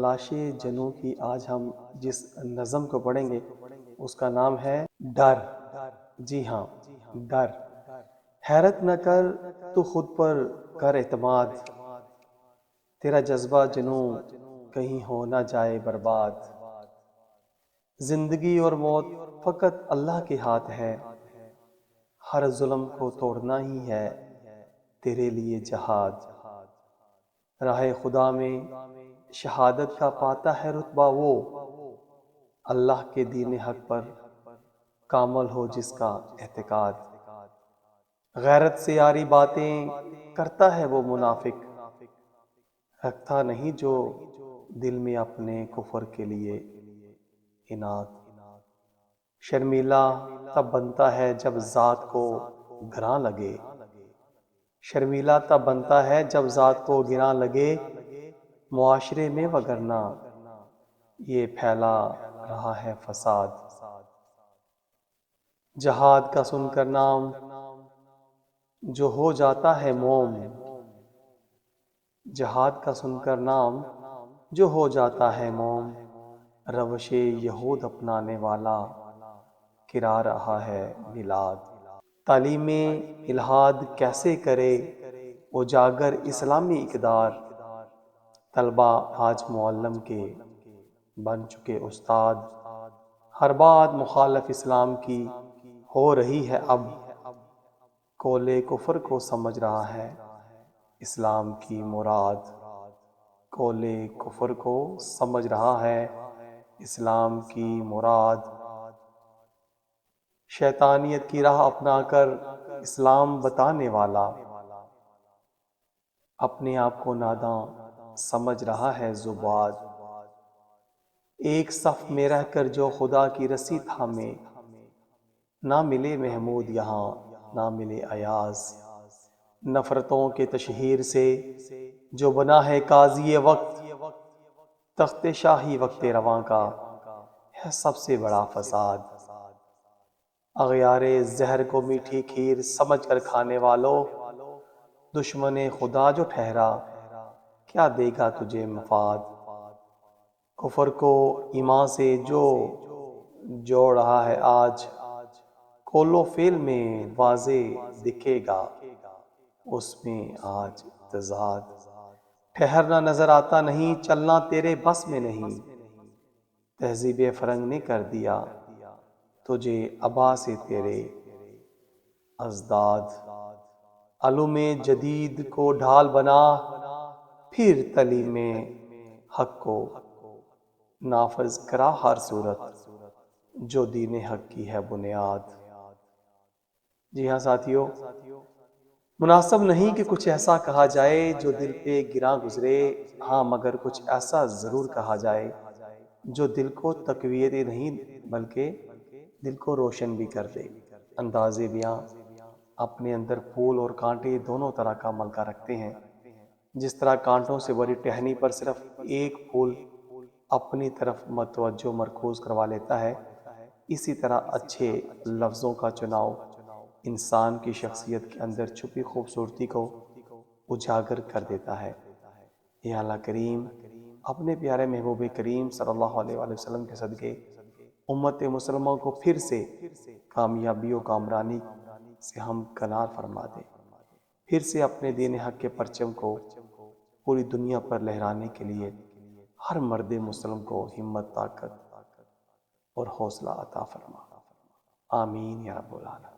لاشے جنوں کی آج ہم جس نظم کو پڑھیں گے اس کا نام ہے ڈر۔ جی ہاں، ڈر۔ حیرت نہ کر تو خود پر کر اعتماد، تیرا جذبہ جنوں کہیں ہو نہ جائے برباد۔ زندگی اور موت فقط اللہ کے ہاتھ ہے، ہر ظلم کو توڑنا ہی ہے تیرے لیے جہاد۔ راہ خدا میں شہادت کا پاتا ہے رتبہ وہ، اللہ کے دین حق پر کامل ہو جس کا اعتقاد۔ غیرت سے یاری باتیں کرتا ہے وہ منافق، رکھتا نہیں جو دل میں اپنے کفر کے لیے اناد۔ شرمیلا تب بنتا ہے جب ذات کو گراں لگے، شرمیلا تب بنتا ہے جب ذات کو گراں لگے، معاشرے میں وگرنہ یہ پھیلا رہا ہے فساد۔ جہاد کا سن کر نام جو ہو جاتا ہے موم، جہاد کا سن کر نام جو ہو جاتا ہے موم، روش یہود اپنانے والا کرا رہا ہے میلاد۔ تعلیم الہاد کیسے کرے اجاگر اسلامی اقدار، طلبہ آج معلم کے بن چکے استاد۔ ہر بات مخالف اسلام کی ہو رہی ہے اب، کولے کفر کو سمجھ رہا ہے اسلام کی مراد۔ کولے کفر کو سمجھ رہا ہے اسلام کی مراد۔ شیطانیت کی راہ اپنا کر اسلام بتانے والا، اپنے آپ کو ناداں سمجھ رہا ہے زباد۔ ایک صف میں رہ کر جو خدا کی رسی تھامے، نہ ملے محمود یہاں نہ ملے ایاز۔ نفرتوں کے تشہیر سے جو بنا ہے قاضی وقت، تخت شاہی وقت رواں کا ہے سب سے بڑا فساد۔ اغیار زہر کو میٹھی کھیر سمجھ کر کھانے والوں، دشمن خدا جو ٹھہرا کیا دے گا تجھے مفاد۔ کفر کو ایمان سے جو جوڑ رہا ہے آج، قول و فعل میں واضح دکھے گا اس میں آج تضاد۔ ٹھہرنا نظر آتا نہیں، چلنا تیرے بس میں نہیں، تہذیب فرنگ نے کر دیا تجھے ابا سے تیرے اجداد۔ علوم جدید کو ڈھال بنا، پھر تعلیم حق کو نافذ کرا ہر صورت، جو دین حق کی ہے بنیاد۔ جی ہاں ساتھیو، مناسب نہیں کہ کچھ ایسا کہا جائے جو دل پہ گراں گزرے، ہاں مگر کچھ ایسا ضرور کہا جائے جو دل کو تقویت نہیں بلکہ دل کو روشن بھی کر دے۔ انداز بیاں اپنے اندر پھول اور کانٹے دونوں طرح کا ملکہ رکھتے ہیں۔ جس طرح کانٹوں سے بھری ٹہنی پر صرف ایک پھول اپنی طرف متوجہ مرکوز کروا لیتا ہے، اسی طرح اچھے لفظوں کا چناؤ انسان کی شخصیت کے اندر چھپی خوبصورتی کو اجاگر کر دیتا ہے۔ اے اللہ کریم اپنے پیارے محبوب کریم صلی اللہ علیہ وآلہ وسلم کے صدقے امت مسلمہ کو پھر سے کامیابی و کامرانی سے ہم کنار فرما دے، پھر سے اپنے دین حق کے پرچم کو پوری دنیا پر لہرانے کے لیے ہر مرد مسلم کو ہمت، طاقت اور حوصلہ عطا فرما۔ آمین یا رب العالمین۔